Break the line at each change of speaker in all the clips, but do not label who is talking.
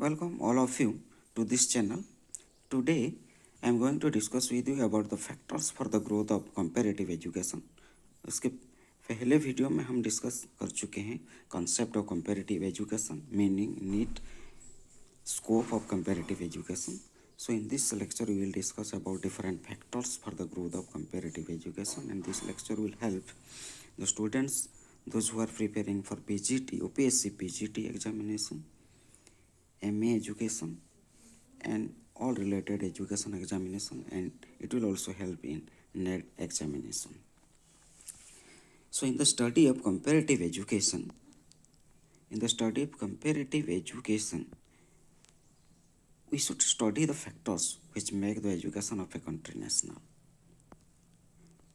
Welcome all of you to this channel. Today I am going to discuss with you about the factors for the growth of comparative education. इसके पहले video में हम discuss कर चुके हैं concept of comparative education, meaning, need, scope of comparative education. So in this lecture we will discuss about different factors for the growth of comparative education, and this lecture will help the students, those who are preparing for PGT, UPSC PGT examination, MA education and all related education examination, and it will also help in NET examination. So in the study of comparative education, we should study the factors which make the education of a country national.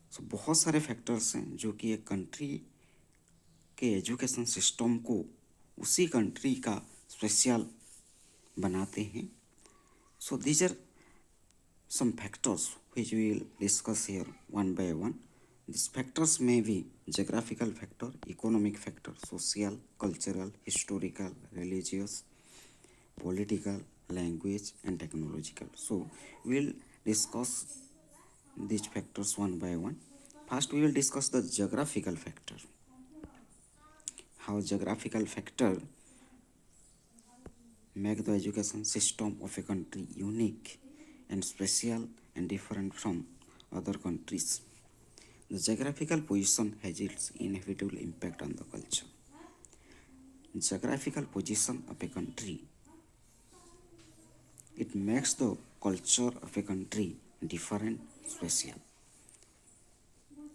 So बहुत सारे factors हैं जो कि एक country के education system को उसी country का special बनाते हैं. So these are some factors which we will discuss here one by one. These factors may be geographical factor, economic factor, social, cultural, historical, religious, political, language and technological. So we will discuss these factors one by one. First we will discuss the geographical factor. How geographical factor make the education system of a country unique and special and different from other countries. The geographical position has its inevitable impact on the culture. Geographical position of a country, it makes the culture of a country different, special.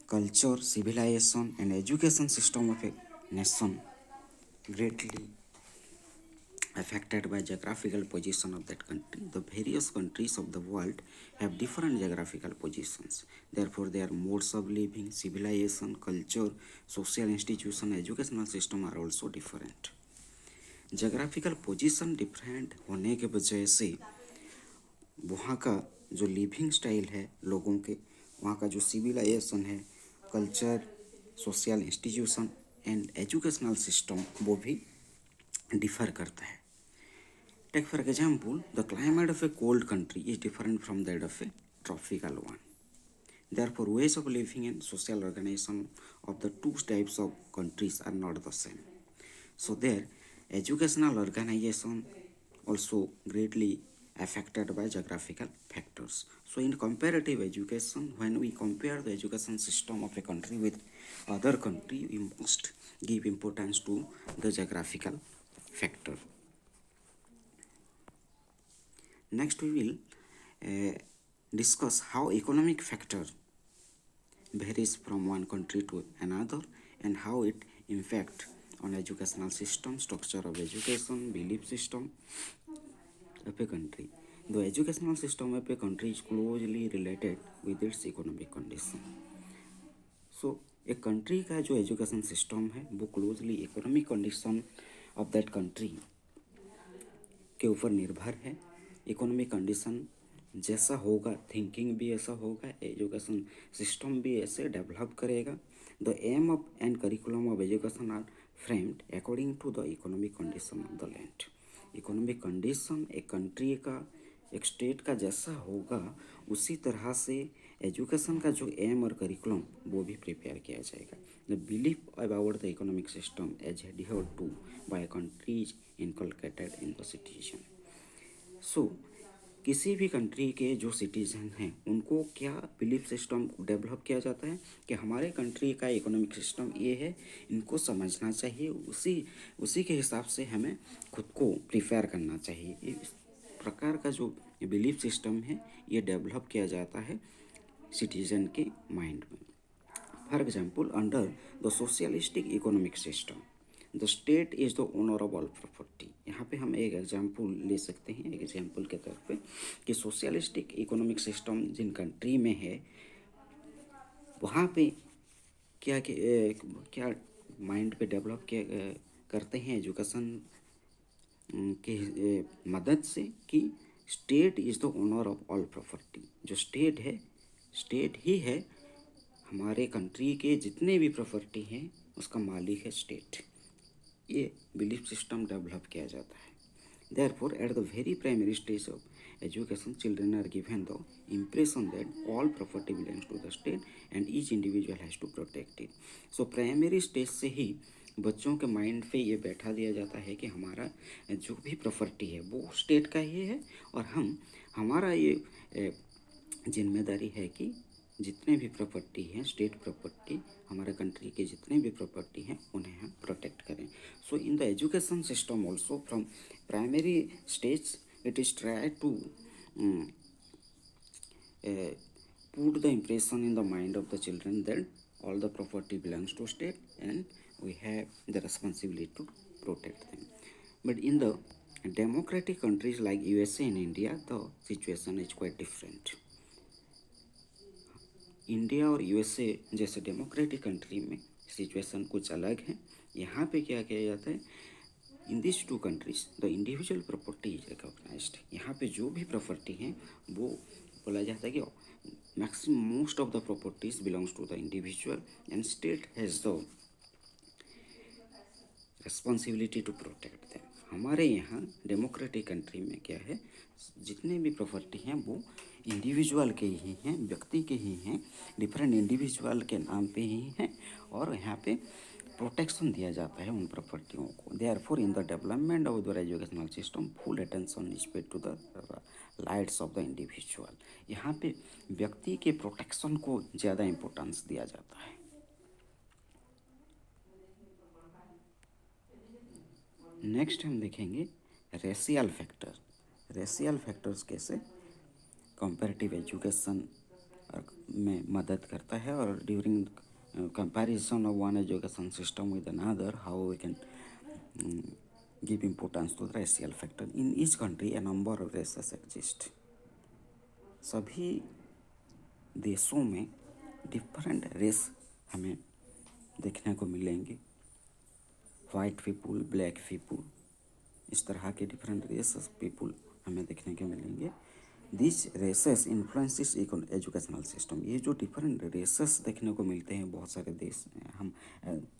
Culture, civilization and education system of a nation greatly affected by geographical position of that country. The various countries of the world have different geographical positions. Therefore, their modes of living, civilization, culture, social institution, educational system are also different. Geographical position different होने के वजह से वहाँ का जो living style है लोगों के, वहाँ का जो सिविलाइजेशन है, culture, social institution and educational system वो भी डिफर करता है. Take for example, the climate of a cold country is different from that of a tropical one. Therefore, ways of living and social organization of the two types of countries are not the same. So their educational organization also greatly affected by geographical factors. So in comparative education, when we compare the education system of a country with other country, we must give importance to the geographical factor. Next we will discuss how economic factor varies from one country to another and how it impacts on educational system, structure of education, belief system of a country. The educational system of a country is closely related with its economic condition. So एक country का जो education system है वो closely economic condition of that country के ऊपर निर्भर है. Economic condition जैसा होगा, थिंकिंग भी ऐसा होगा, एजुकेशन सिस्टम भी ऐसे डेवलप करेगा. The aim of and curriculum of education are framed according to the economic condition of the land. Economic condition एक कंट्री का, एक स्टेट का जैसा होगा उसी तरह से एजुकेशन का जो एम और करिकुलम वो भी प्रिपेयर किया जाएगा. The belief about the economic system as adhered to by countries inculcated in the citizen. So किसी भी कंट्री के जो सिटीजन हैं उनको क्या बिलीफ सिस्टम डेवलप किया जाता है कि हमारे कंट्री का इकोनॉमिक सिस्टम ये है, इनको समझना चाहिए, उसी के हिसाब से हमें खुद को प्रिपेयर करना चाहिए. इस प्रकार का जो बिलीफ सिस्टम है ये डेवलप किया जाता है सिटीजन के माइंड में. For example, under the socialistic economic system the state is the owner of all property. यहाँ पे हम एक एग्जाम्पल ले सकते हैं, एक एग्जाम्पल के तौर पे कि सोशलिस्टिक इकोनॉमिक सिस्टम जिन कंट्री में है वहाँ पे क्या माइंड पे डेवलप करते हैं एजुकेशन के मदद से कि state is the owner of all property. जो स्टेट है, स्टेट ही है, हमारे कंट्री के जितने भी प्रॉपर्टी हैं उसका मालिक है स्टेट. ये बिलीफ सिस्टम डेवलप किया जाता है. Therefore, at the very primary stage of education, children are given the impression that all property belongs to the state and each individual has to protect it. So primary stage से ही बच्चों के mind पे ये बैठा दिया जाता है कि हमारा जो भी प्रॉपर्टी है वो स्टेट का ही है और हमारा ये जिम्मेदारी है कि जितने भी प्रॉपर्टी हैं स्टेट प्रॉपर्टी हमारे कंट्री के जितने भी प्रॉपर्टी हैं उन्हें हम प्रोटेक्ट करें. So in the education system also from primary stage it is try to put the impression in the mind of the children that all the property belongs to state and we have the responsibility to protect them. But in the democratic countries like USA and India, the situation is quite different. India और USA जैसे democratic country में situation कुछ अलग है. यहाँ पे क्या किया जाता है, in this two countries the individual property is recognised. यहाँ पे जो भी प्रॉपर्टी हैं वो बोला जाता है कि maximum most of the properties belongs to the individual and state has the responsibility to protect them. हमारे यहाँ डेमोक्रेटिक कंट्री में क्या है, जितने भी प्रॉपर्टी हैं वो इंडिविजुअल के ही हैं, व्यक्ति के ही हैं, डिफरेंट इंडिविजुअल के नाम पे ही हैं और यहाँ पे प्रोटेक्शन दिया जाता है उन प्रॉपर्टियों को. Therefore in the development of the educational system full attention is paid to the rights of the individual. यहाँ पे व्यक्ति के प्रोटेक्शन को ज़्यादा इम्पोर्टेंस दिया जाता है. नेक्स्ट हम देखेंगे रेशियल फैक्टर. रेशियल फैक्टर्स कैसे कंपैरेटिव एजुकेशन में मदद करता है और during comparison of one education system with another, how we can give importance to the racial factor. In each country a number of races exist. सभी देशों में different race हमें देखने को मिलेंगे. वाइट पीपुल, ब्लैक पीपुल, इस तरह के डिफरेंट रेसेस पीपुल हमें देखने को मिलेंगे. This races influences educational system. ये जो डिफरेंट रेसेस देखने को मिलते हैं बहुत सारे देश हम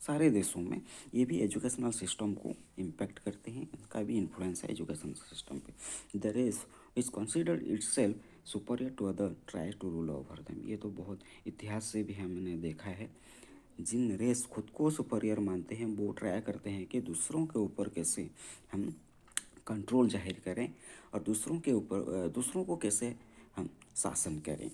सारे देशों में, ये भी एजुकेशनल सिस्टम को इम्पैक्ट करते हैं. इसका भी इन्फ्लुएंस है एजुकेशन सिस्टम पे. The race is considered itself superior to other try to rule over them. ये तो बहुत इतिहास से भी हमने देखा है. जिन रेस खुद को सुपीरियर मानते हैं वो ट्राई करते हैं कि दूसरों के ऊपर कैसे हम कंट्रोल जाहिर करें और दूसरों को कैसे हम शासन करें.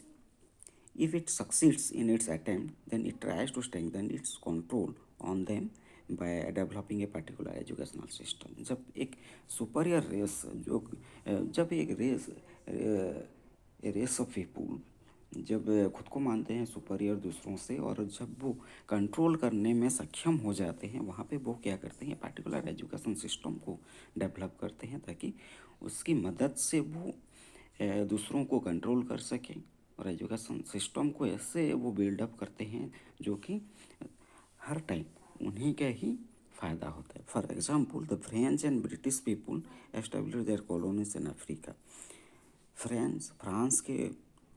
If it succeeds in its attempt then it tries to strengthen its control on them by developing a particular educational system. जब एक सुपीरियर रेस जब एक रेस ऑफ पीपुल जब खुद को मानते हैं सुपीरियर दूसरों से और जब वो कंट्रोल करने में सक्षम हो जाते हैं, वहाँ पे वो क्या करते हैं, पर्टिकुलर एजुकेशन सिस्टम को डेवलप करते हैं ताकि उसकी मदद से वो दूसरों को कंट्रोल कर सकें. और एजुकेशन सिस्टम को ऐसे वो बिल्डअप करते हैं जो कि हर टाइम उन्हीं का ही फ़ायदा होता है. For example the French and British people establish their colonies in Africa. France के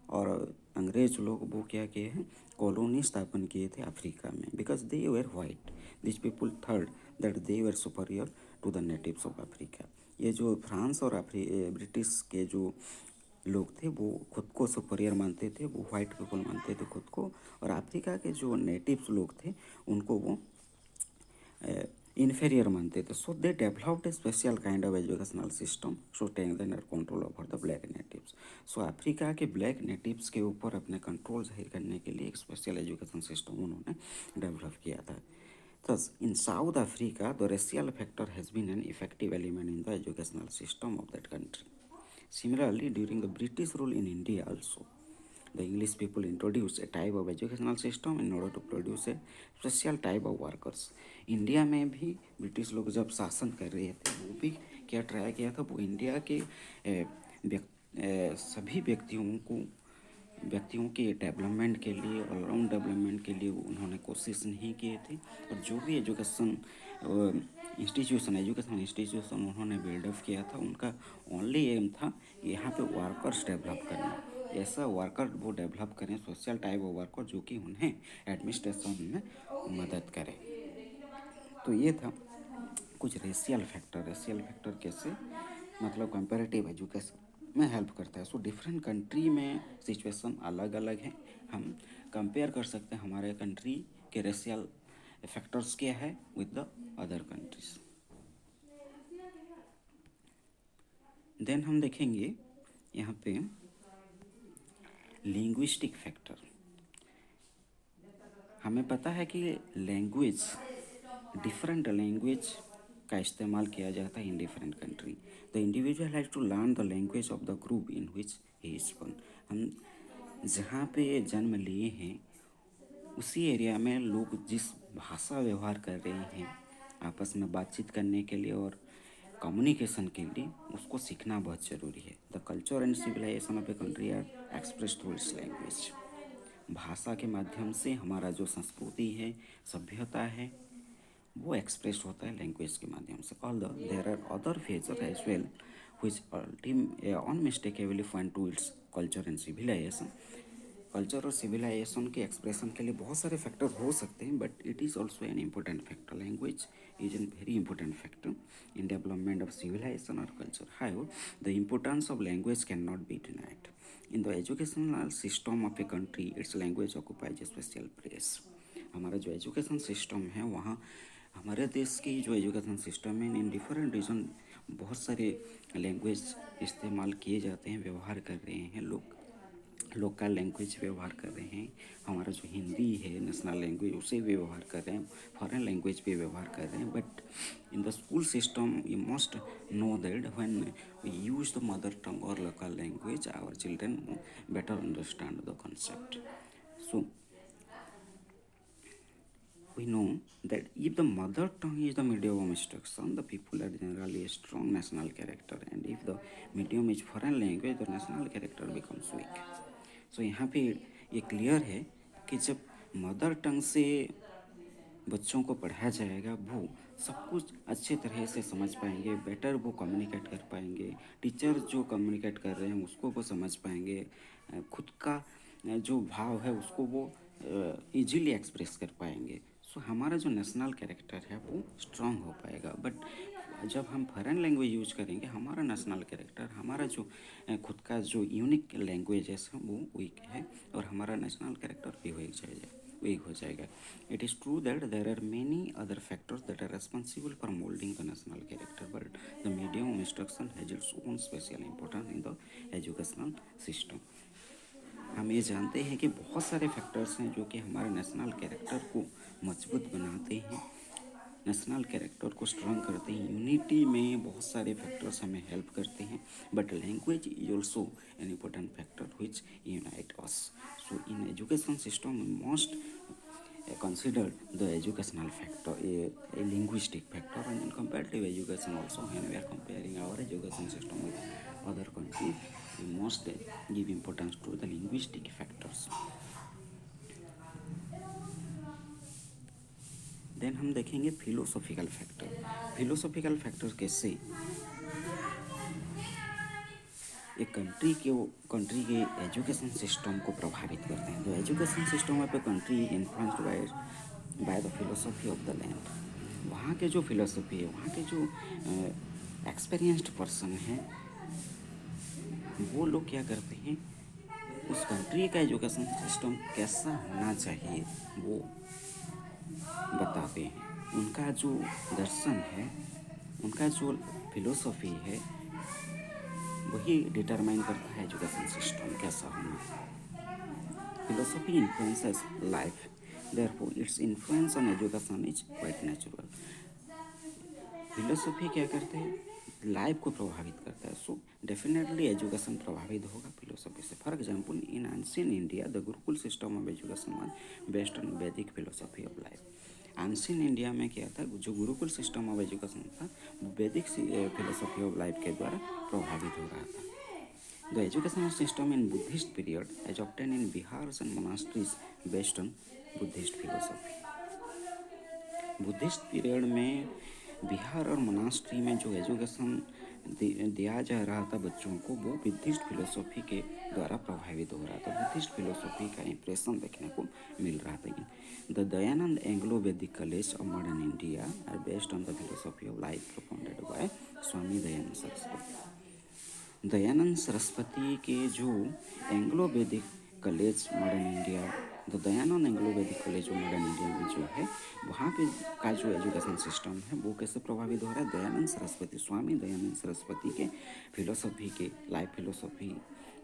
और अंग्रेज लोग वो क्या किए हैं, कॉलोनी स्थापन किए थे अफ्रीका में. Because they were white, this people थर्ड that they were superior to the natives of Africa. ये जो फ्रांस और ब्रिटिश के जो लोग थे वो खुद को सुपीरियर मानते थे, वो वाइट पीपल मानते थे खुद को, और अफ्रीका के जो नेटिव्स लोग थे उनको वो inferior मानते थे. So they developed a special kind of educational system to take their control over the black natives. So Africa के ब्लैक नेटिव्स के ऊपर अपने कंट्रोल जाहिर करने के लिए एक स्पेशल एजुकेशन सिस्टम उन्होंने डेवलप किया था. Thus, in South Africa, the racial factor has been an effective element in the educational system of that country. Similarly, during the British rule in India also, the English people introduced a type of educational system in order to produce a special type of workers. India में भी British लोग जब शासन कर रहे थे वो भी क्या ट्राई किया था, वो इंडिया के सभी व्यक्तियों के डेवलपमेंट के लिए, ऑलराउंड डेवलपमेंट के लिए उन्होंने कोशिश नहीं किए थे. और जो भी एजुकेशनल इंस्टीट्यूशन उन्होंने बिल्डअप किया था, उनका ओनली एम था यहाँ पे वर्कर्स डेवलप करना. ऐसा वर्कर वो डेवलप करें, सोशल टाइप ऑफ वर्कर जो कि उन्हें एडमिनिस्ट्रेशन में मदद करे. तो ये था कुछ रेशियल फैक्टर कैसे मतलब कंपैरेटिव एजुकेशन में हेल्प करता है। सो डिफरेंट कंट्री में सिचुएशन अलग अलग है। हम कंपेयर कर सकते हैं हमारे कंट्री के रेशियल फैक्टर्स क्या है with the other countries. Then हम देखेंगे यहाँ पे लिंग्विस्टिक फैक्टर। हमें पता है कि लैंग्वेज, डिफरेंट लैंग्वेज का इस्तेमाल किया जाता है in different country. The individual has to learn the language of the group in which he is born. हम जहाँ पे जन्म लिए हैं उसी एरिया में लोग जिस भाषा व्यवहार कर रहे हैं आपस में बातचीत करने के लिए और कम्युनिकेशन के लिए, उसको सीखना बहुत ज़रूरी है। The culture and civilization of a country are express through its language. भाषा के माध्यम से हमारा जो संस्कृति है, सभ्यता है, वो एक्सप्रेस होता है लैंग्वेज के माध्यम से। All the there are other feature as well which unmistakably point to its culture and civilization. Culture और सिविलाइजेशन के एक्सप्रेशन के लिए बहुत सारे फैक्टर हो सकते हैं, but it is also an important factor. Language is an very important factor in development of civilization or culture. However, the importance of language cannot be denied. In the educational system of a country, its language occupies a special place. हमारा जो education system है वहाँ हमारे देश की जो education system है in different reason बहुत सारे लैंग्वेज इस्तेमाल किए जाते हैं, व्यवहार कर रहे हैं लोग, लोकल लैंग्वेज व्यवहार कर रहे हैं। हमारा जो हिंदी है नेशनल लैंग्वेज उसे भी व्यवहार कर रहे हैं, फॉरेन लैंग्वेज भी व्यवहार कर रहे हैं। But in the school system you must know that when we use the mother tongue और local language our children better understand the concept. So we know that if the mother tongue is the medium of instruction, the people are generally a strong national character, and if the medium is foreign language, the national character becomes weak. So यहाँ पे ये clear है कि जब mother tongue से बच्चों को पढ़ाया जाएगा वो सब कुछ अच्छे तरह से समझ पाएंगे, बेटर वो कम्युनिकेट कर पाएंगे, टीचर जो कम्युनिकेट कर रहे हैं उसको वो समझ पाएंगे, खुद का जो भाव है उसको वो इजीली एक्सप्रेस कर पाएंगे। सो हमारा जो नेशनल कैरेक्टर है वो स्ट्रांग हो पाएगा। बट जब हम फॉरेन लैंग्वेज यूज करेंगे हमारा नेशनल कैरेक्टर, हमारा जो खुद का जो यूनिक लैंग्वेजेस है वो वीक है और हमारा नेशनल कैरेक्टर भी वीक हो जाएगा। It is true that there are many other factors that are responsible for moulding the national character, but the medium of instruction has its own special importance in the educational system. हम ये जानते हैं कि बहुत सारे factors हैं जो कि हमारे नेशनल कैरेक्टर को मजबूत बनाते हैं, नेशनल कैरेक्टर को स्ट्रॉन्ग करते हैं। यूनिटी में बहुत सारे फैक्टर्स हमें हेल्प करते हैं, but language is also an important factor which unite us. So in education system we must consider the educational factor, a linguistic factor, and in comparative education also when we are comparing our education system with other countries we must give importance to the linguistic factors. Then हम देखेंगे philosophical factor. Philosophical factor कैसे एक country के education system को प्रभावित करते हैं। The education system of a country influenced by the philosophy of the land. वहाँ के जो फिलोसॉफी है, वहाँ के जो एक्सपीरियंस्ड पर्सन हैं वो लोग क्या करते हैं, उस कंट्री का एजुकेशन सिस्टम कैसा होना चाहिए वो बताते हैं। उनका जो दर्शन है, उनका जो फिलोसॉफी है वही डिटरमाइन करता है एजुकेशन सिस्टम कैसा होना। Philosophy influences life, therefore its influence on education is quite natural. Philosophy क्या करते हैं, लाइफ को प्रभावित करता है। सो डेफिनेटली एजुकेशन प्रभावित होगा फिलोसॉफी से। For example in ancient India the gurukul system of education was based on Vedic philosophy of life. Ancient India में क्या था, जो गुरुकुल सिस्टम ऑफ एजुकेशन था वैदिक फिलोसॉफी ऑफ लाइफ के द्वारा प्रभावित हो रहा था। The educational system in Buddhist period as obtain in Bihar and monasteries based on Buddhist philosophy. Buddhist period में बिहार और महाराष्ट्र में जो एजुकेशन दिया जा रहा था बच्चों को, वो बुद्धिस्ट फिलोसॉफी के द्वारा प्रभावित हो रहा था। बुद्धिस्ट फिलोसॉफी का इम्प्रेशन देखने को मिल रहा था। The Dayanand Anglo Vedic college of modern India are based on the philosophy of life propounded by Swami Dayanand Saraswati. Dayanand Saraswati के जो Anglo Vedic college modern India, the Dayanand Anglo Vedic college of modern India में जो है, वहाँ पे का जो एजुकेशन सिस्टम है वो कैसे प्रभावित हो रहा है? दयानंद सरस्वती, स्वामी दयानंद सरस्वती के फिलोसॉफी के लाइफ फिलोसॉफी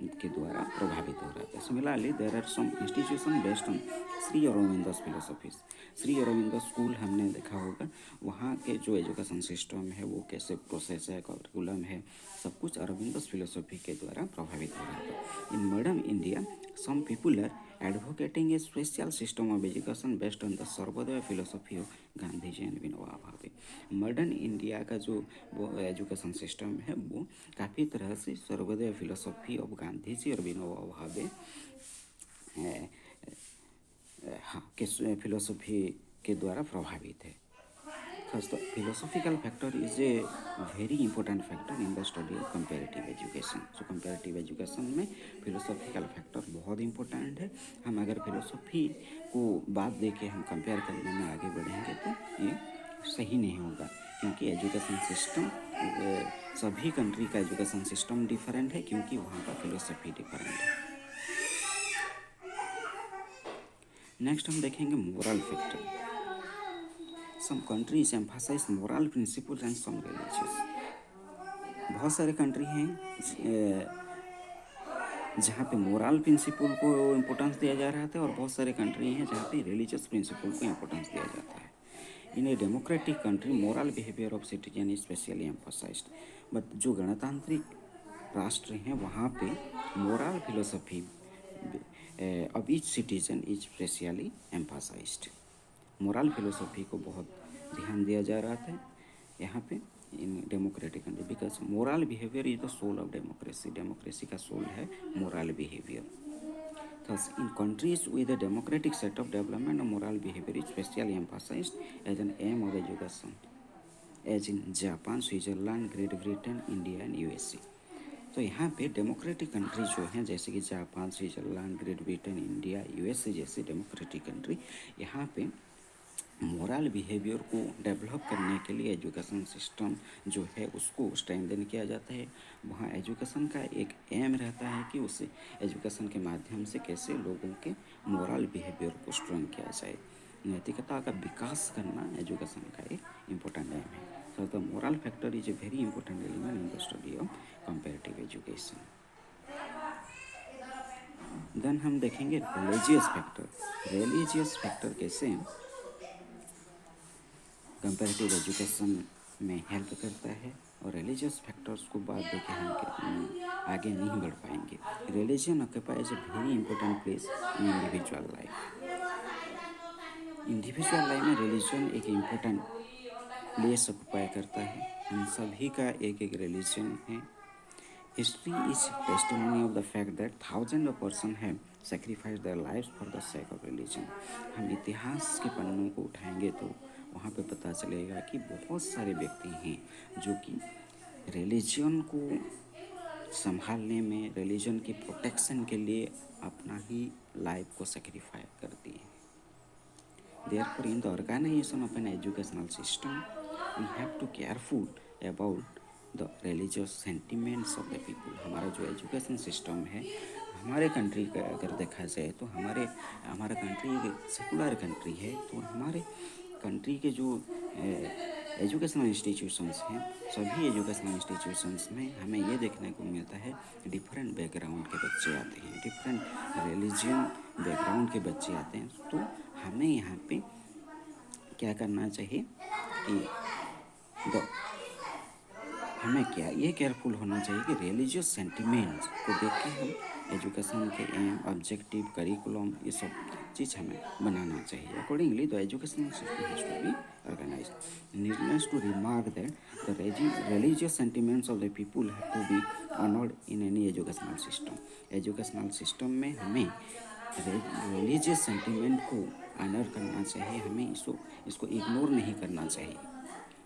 के द्वारा प्रभावित हो रहा था। Similarly there are some institution based on Shri Aurobindo's philosophies. Shri Aurobindo school हमने देखा होगा, वहाँ के जो एजुकेशन सिस्टम है वो कैसे प्रोसेस है, करिकुलम है, सब कुछ अरविंदोस फिलोसॉफी के द्वारा प्रभावित हो रहा था। In modern India some people are advocating a special system of education based on the Sarvodaya philosophy of Gandhi ji and Vinoba Bhave. Modern India का जो वो एजुकेशन सिस्टम है वो काफ़ी तरह से सर्वोदय फिलोसॉफी ऑफ गांधी जी और विनोबा भावे के फिलोसॉफी के द्वारा प्रभावित है। First, the philosophical factor is a very important factor in the study of comparative education. So comparative education में philosophical factor बहुत important है। हम अगर philosophy को बात दे के हम compare करने में आगे बढ़ेंगे तो ये सही नहीं होगा, क्योंकि एजुकेशन सिस्टम सभी कंट्री का एजुकेशन सिस्टम डिफरेंट है, क्योंकि वहाँ का फिलोसफी डिफरेंट है। नेक्स्ट हम देखेंगे moral factor. Some countries emphasize moral principles and some religious। बहुत सारे कंट्री हैं जहाँ पे मोरल प्रिंसिपल को इम्पोर्टेंस दिया जा रहा था, और बहुत सारे कंट्री हैं जहाँ पे रिलीजियस प्रिंसिपल को इम्पोर्टेंस दिया जाता है। In a democratic country moral behaviour of citizen is specially emphasized. But जो गणतांत्रिक राष्ट्र हैं वहाँ पे moral philosophy of each citizen is specially emphasized. Moral philosophy को बहुत ध्यान दिया जा रहा था यहाँ पे in democratic country, because moral behaviour is the soul of democracy. Democracy का सोल है moral behaviour. Thus in countries with a democratic set of development moral behaviour is specially emphasized as an aim of education, as in Japan, Switzerland, Great Britain, India and USA. तो यहाँ पे democratic country जो हैं, जैसे कि Japan, Switzerland, Great Britain, India, USA जैसे democratic country, यहाँ पे मोरल बिहेवियर को डेवलप करने के लिए एजुकेशन सिस्टम जो है उसको स्ट्रेंथन किया जाता है। वहाँ एजुकेशन का एक एम रहता है कि उस एजुकेशन के माध्यम से कैसे लोगों के मोरल बिहेवियर को स्ट्रॉन्ग किया जाए। नैतिकता का विकास करना एजुकेशन का एक इम्पोर्टेंट एम है। So the moral factor is a very important element in the study of comparative education. Then हम देखेंगे रिलीजियस फैक्टर। रिलीजियस फैक्टर कैसे कंपैरेटिव एजुकेशन में हेल्प करता है, और रिलीजियस फैक्टर्स को बाद देके हम आगे नहीं बढ़ पाएंगे। Religion occupies A very important place in individual life. Individual life में रिलीजन एक इम्पोर्टेंट प्लेस ऑक्यूपाई करता है। हम सभी का एक एक रिलीजन है। History is testimony of the fact that thousand of person have sacrifice their lives for the sake of religion. हम इतिहास के पन्नों को उठाएंगे तो वहाँ पे पता चलेगा कि बहुत सारे व्यक्ति हैं जो कि रिलीजन को संभालने में, रिलीजन की प्रोटेक्शन के लिए अपना ही लाइफ को सेक्रीफाई कर दिए। Therefore, in the organization of an educational system, we have to careful about the religious sentiments of the people। हमारा जो एजुकेशन सिस्टम है, हमारे कंट्री का अगर देखा जाए तो हमारा कंट्री एक सेकुलर कंट्री है, तो हमारे कंट्री के जो एजुकेशनल इंस्टीट्यूशंस हैं, सभी एजुकेशनल इंस्टीट्यूशंस में हमें ये देखने को मिलता है डिफरेंट बैकग्राउंड के बच्चे आते हैं, डिफरेंट रिलीजियन बैकग्राउंड के बच्चे आते हैं। तो हमें यहाँ पे क्या करना चाहिए कि हमें ये केयरफुल होना चाहिए कि रिलीजियस सेंटिमेंट्स को देख के हम एजुकेशन के एम, ऑब्जेक्टिव, करिकुलम, ये सब चीज़ हमें बनाना चाहिए। Accordingly the educational system has to be organised. Needless to remark that the religious sentiments of the people have to be honoured in any educational system. Educational system में हमें religious sentiment को honour करना चाहिए, हमें इसको ignore नहीं करना चाहिए।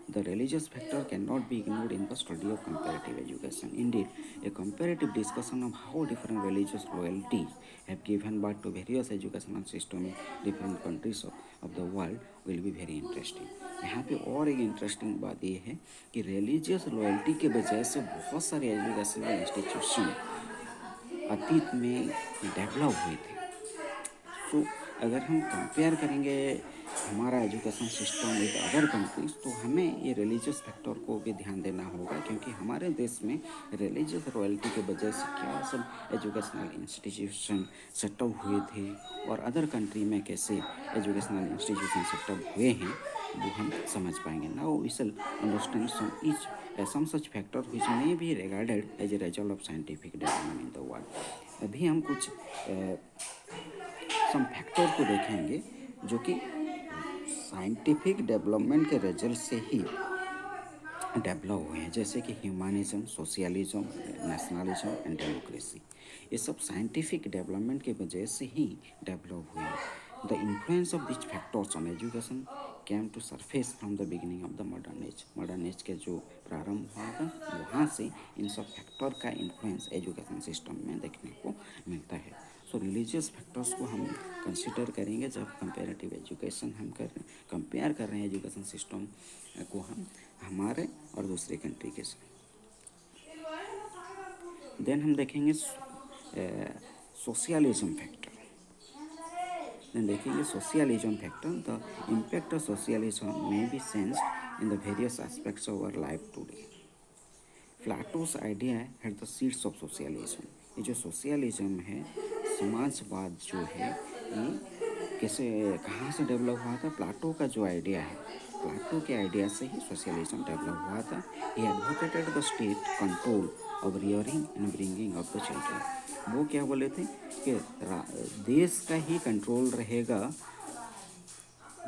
The religious factor cannot be ignored in the study of comparative education. Indeed, a comparative discussion of how different religious loyalties have given birth to various educational systems in different countries of the world will be very interesting. यहाँ पे और एक interesting बात ये है कि religious loyalty के वजह से बहुत सारे एजुकेशनल इंस्टीट्यूशन अतीत में डेवलप हुए थे। सो अगर हम कंपेयर करेंगे हमारा education system with other countries तो हमें ये रिलीजियस फैक्टर को भी ध्यान देना होगा, क्योंकि हमारे देश में रिलीजियस रॉयल्टी के वजह से क्या सब एजुकेशनल इंस्टीट्यूशन सेटअप हुए थे और अदर कंट्री में कैसे एजुकेशनल इंस्टीट्यूशन सेटअप हुए हैं वो हम समझ पाएंगे। Now we shall understand some such factor which may be regarded as a result of scientific development in the world। अभी हम कुछ सम फैक्टर को देखेंगे जो कि साइंटिफिक डेवलपमेंट के रिजल्ट से ही डेवलप हुए हैं, जैसे कि humanism, socialism, nationalism and democracy. ये सब साइंटिफिक डेवलपमेंट के वजह से ही डेवलप हुए हैं। The influence of this factors on education came to surface from the beginning of the modern age. Modern age के जो प्रारंभ हुआ था वहाँ से इन सब फैक्टर का इन्फ्लुएंस एजुकेशन सिस्टम में देखने को मिलता है। सो रिलीजियस फैक्टर्स को हम कंसिडर करेंगे जब कंपेरेटिव एजुकेशन हम कंपेयर कर रहे हैं एजुकेशन सिस्टम को हम हमारे और दूसरे कंट्री के साथ। देन हम देखेंगे सोशलिज्म फैक्टर। Then देखेंगे socialism factor. The impact of socialism may be sensed in the various aspects of our life today. Plato's idea had the seeds of socialism। ये जो सोशलिज्म है, समाजवाद जो है, ये कैसे कहाँ से डेवलप हुआ था? प्लाटो का जो आइडिया है, प्लाटो के आइडिया से ही सोशलिज्म डेवलप हुआ था। ही advocated the state control of rearing and bringing of the children. वो क्या बोले थे कि देश का ही कंट्रोल रहेगा,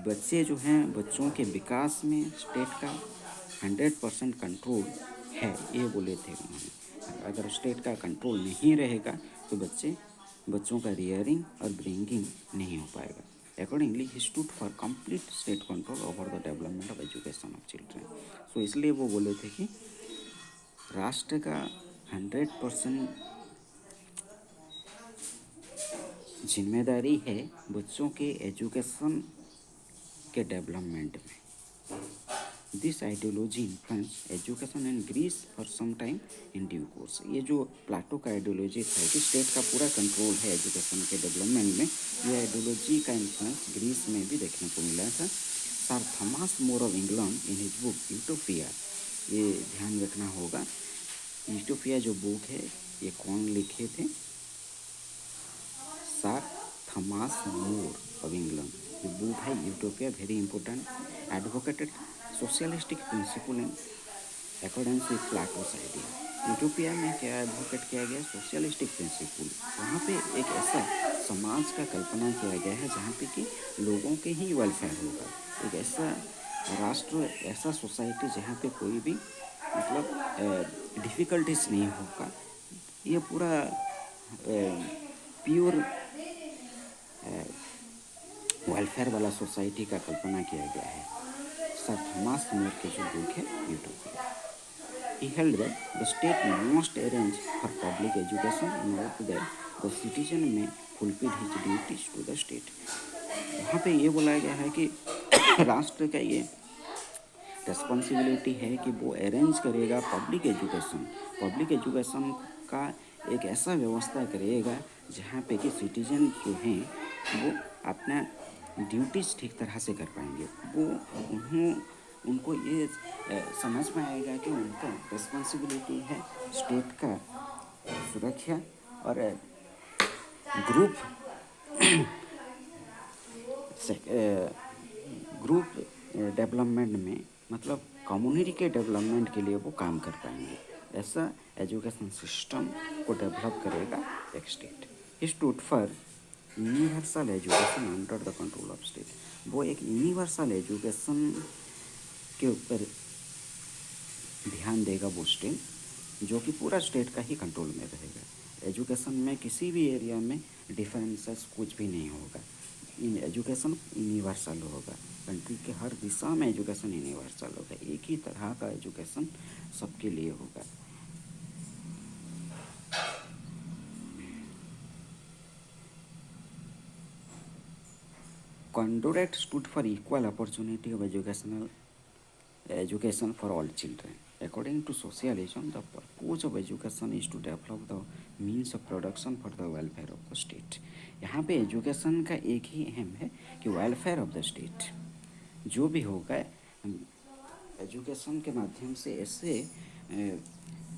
बच्चे जो हैं बच्चों के विकास में स्टेट का 100% कंट्रोल है, ये बोले थे उन्होंने। अगर स्टेट का कंट्रोल नहीं रहेगा तो बच्चों का रियरिंग और ब्रिंगिंग नहीं हो पाएगा। Accordingly, he stood for complete state control over the development of education of children। सो इसलिए वो बोले थे कि राष्ट्र का 100% जिम्मेदारी है बच्चों के एजुकेशन के डेवलपमेंट में। This ideology influence education in Greece for some time in due course. ये जो प्लाटो का आइडियोलॉजी था कि स्टेट का पूरा कंट्रोल है एजुकेशन के डेवलपमेंट में, ये आइडियोलॉजी का इन्फ्लुएंस ग्रीस में भी देखने को मिला था। Sir Thomas More of England in his book utopia, ये ध्यान रखना होगा, यूटोपिया जो बुक है ये कौन लिखे थे? Sir Thomas More of England. ये बुक है Utopia, very important. Advocated socialistic principle in accordance with Plato's idea. Utopia में क्या एडवोकेट किया गया? Socialistic principle. वहाँ पे एक ऐसा समाज का कल्पना किया गया है जहाँ पे कि लोगों के ही वेलफेयर होगा, एक ऐसा राष्ट्र, ऐसा सोसाइटी जहाँ पे कोई भी मतलब डिफ़िकल्टीज नहीं होगा। ये पूरा प्योर वेलफेयर वाला सोसाइटी का कल्पना किया गया है। सर थॉमस मोर के जो बुक है utopia. He held that the state must arrange for public education in order that the citizen may fulfill his duties to the state। यहाँ पे ये बोला गया है कि राष्ट्र का ये रिस्पॉन्सिबिलिटी है कि वो अरेंज करेगा पब्लिक एजुकेशन का एक ऐसा व्यवस्था करेगा जहाँ पे कि सिटीजन जो हैं वो अपना ड्यूटीज़ ठीक तरह से कर पाएंगे। वो उनको ये समझ में आएगा कि उनका रिस्पॉन्सिबिलिटी है स्टेट का सुरक्षा और ग्रुप डेवलपमेंट में, मतलब कम्युनिटी के डेवलपमेंट के लिए वो काम कर पाएंगे। ऐसा एजुकेशन सिस्टम को डेवलप करेगा एक state. He stood for universal education under the control of state. वो एक यूनिवर्सल एजुकेशन के ऊपर ध्यान देगा वो स्टेट, जो कि पूरा स्टेट का ही कंट्रोल में रहेगा। एजुकेशन में किसी भी एरिया में डिफरेंसेस कुछ भी नहीं होगा। इन एजुकेशन यूनिवर्सल होगा, कंट्री के हर दिशा में एजुकेशन यूनिवर्सल होगा, एक ही तरह का एजुकेशन सबके लिए होगा। Conduct stood for equal opportunity of education for all children. According to socialism, the purpose of education is to develop the means of production for the welfare of the state. यहाँ पे education का एक ही अहम है कि welfare of the state. जो भी होगा एजुकेशन के माध्यम से ऐसे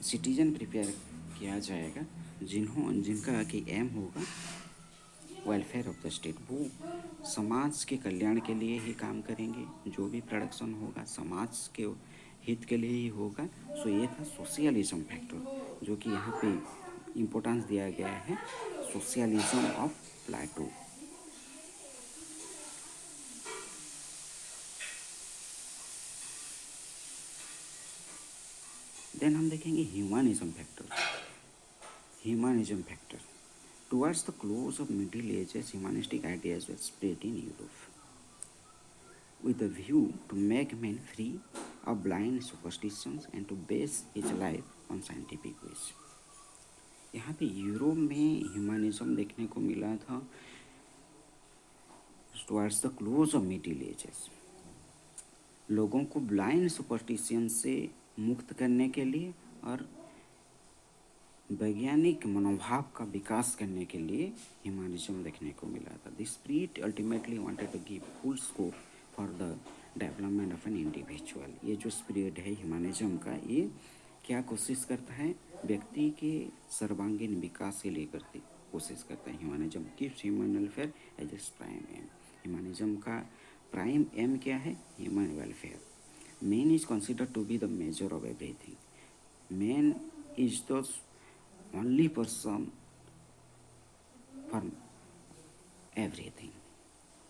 सिटीजन प्रिपेयर किया जाएगा जिनका कि एम होगा वेलफेयर ऑफ द स्टेट। वो समाज के कल्याण के लिए ही काम करेंगे, जो भी प्रोडक्शन होगा समाज के हित के लिए ही होगा। सो ये था सोशलिज्म फैक्टर, जो कि यहाँ पे इम्पोर्टेंस दिया गया है सोशलिज्म ऑफ प्लेटो। देन हम देखेंगे humanism factor. Humanism factor towards the close of middle ages humanistic ideas were spread in Europe with a view to make men free of blind superstitions and to base his life on scientific ways। यहाँ पे Europe में humanism देखने को मिला था towards the close of middle ages, लोगों को blind superstition से मुक्त करने के लिए और वैज्ञानिक मनोभाव का विकास करने के लिए ह्यूमनिज्म देखने को मिला था। This spirit ultimately wanted to give full scope for the development of an individual. ये जो स्पिरिट है ह्यूमनिज्म का, ये क्या कोशिश करता है, व्यक्ति के सर्वांगीण विकास के लिए कोशिश करता है। Humanism keeps human welfare as its prime aim. Humanism का प्राइम एम क्या है? Human welfare. Man is considered to be the measure of everything. Man is the only person for everything.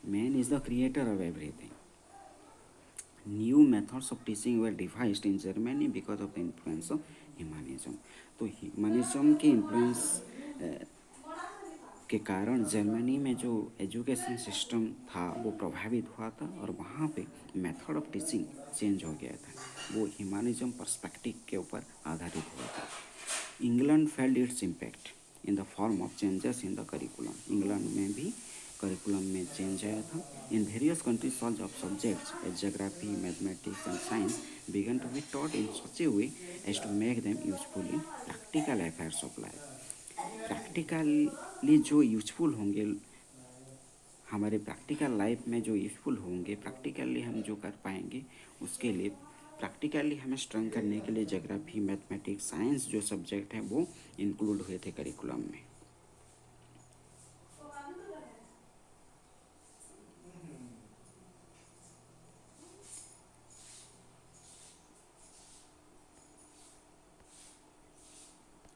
Man is the creator of everything. New methods of teaching were devised in Germany because of the influence of humanism. तो humanism के influence के कारण Germany में जो education system था वो प्रभावित हुआ था और वहाँ पे मेथड ऑफ टीचिंग चेंज हो गया था। वो ह्यूमनिज्म पर्सपेक्टिव के ऊपर आधारित हुआ था। England felt its impact in the form of changes in the curriculum. England में भी करिकुलम में चेंज आया था। In various countries solve of subjects as geography, mathematics and science began to be taught in such a way as to make them useful in practical affairs of life. Practically जो useful होंगे, हमारे practical life में जो useful होंगे, practically हम जो कर पाएंगे, उसके लिए प्रैक्टिकली हमें स्ट्रेंथ करने के लिए ज्योग्राफी, मैथमेटिक्स, साइंस जो सब्जेक्ट हैं वो इंक्लूड हुए थे करिकुलम में।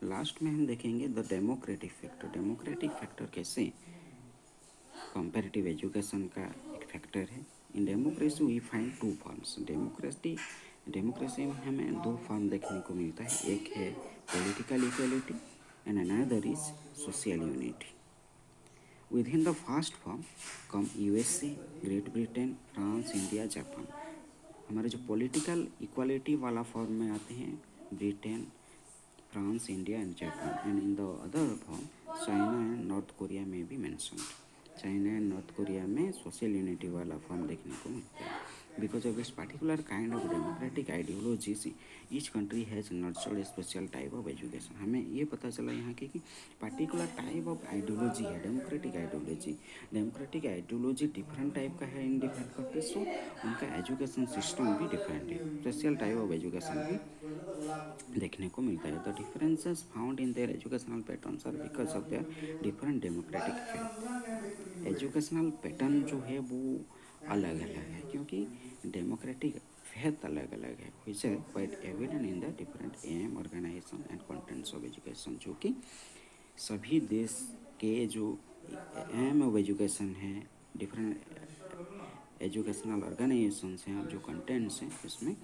लास्ट में हम देखेंगे the democratic factor. Democratic factor कैसे कंपैरेटिव एजुकेशन का एक फैक्टर है। In democracy we find two forms. Democracy में हमें दो फॉर्म देखने को मिलता है, एक है political equality and another is social unity. With in the first form come USA, great Britain, France, India, Japan. हमारे जो पॉलिटिकल इक्वालिटी वाला फॉर्म में आते हैं Britain, France, India and Japan. And in the other form China and north Korea में भी mentioned. China and north Korea में social unity वाला फॉर्म देखने को मिलता है। Because of this particular kind of democratic ideologies each country has nurtured a special type of education. हमें ये पता चला यहाँ की कि पर्टिकुलर टाइप ऑफ आइडियोलॉजी है democratic ideology. Democratic ideology different type का है इन डिफरेंट कंट्रीज, सो उनका एजुकेशन सिस्टम भी डिफरेंट है, स्पेशल टाइप ऑफ एजुकेशन भी देखने को मिलता है। The differences found in their educational patterns are because of their different democratic faith. Educational pattern जो है वो अलग अलग है क्योंकि डेमोक्रेटिक फेथ अलग अलग है, which are quite evident in the different aim, organisation and contents of education. जो कि सभी देश के जो एम ऑफ एजुकेशन है, डिफरेंट एजुकेशनल ऑर्गेनाइजेशंस हैं, जो कंटेंट्स हैं, इसमें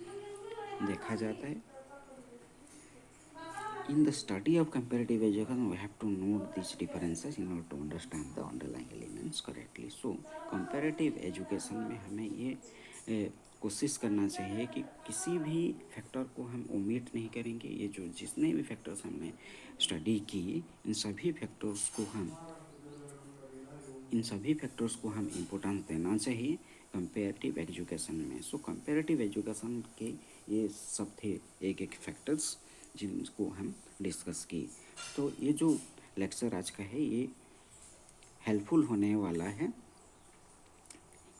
देखा जाता है। In the study of comparative education, we have to note these differences in order to understand the underlying elements correctly. So, comparative education में हमें ये कोशिश करना चाहिए कि किसी भी फैक्टर को हम ओमिट नहीं करेंगे। ये जो जितने भी फैक्टर्स हमने स्टडी की, इन सभी फैक्टर्स को हम इम्पोर्टेंस देना चाहिए कंपेरेटिव एजुकेशन में। सो कंपेरेटिव एजुकेशन के ये सब थे एक एक फैक्टर्स जिनको हम डिस्कस की। तो ये जो लेक्चर आज का है ये हेल्पफुल होने वाला है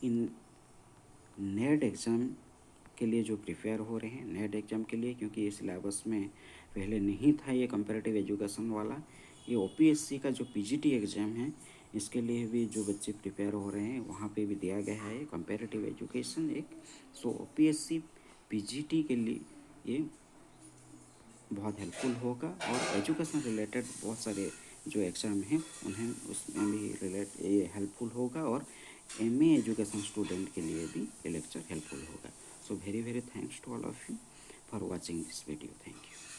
इन नेट एग्ज़ाम के लिए जो प्रिपेयर हो रहे हैं नेट एग्ज़ाम के लिए, क्योंकि ये सिलेबस में पहले नहीं था ये कंपेरेटिव एजुकेशन वाला। ये ओपीएससी का जो पीजीटी एग्ज़ाम है इसके लिए भी जो बच्चे प्रिपेयर हो रहे हैं वहाँ पे भी दिया गया है कंपेरेटिव एजुकेशन एक। सो ओपीएससी पीजीटी के लिए ये बहुत हेल्पफुल होगा और एजुकेशन रिलेटेड बहुत सारे जो एग्ज़ाम हैं उन्हें उसमें भी ये हेल्पफुल होगा और एमए एजुकेशन स्टूडेंट के लिए भी ये लेक्चर हेल्पफुल होगा। So very thanks to all of you for watching this video. Thank you.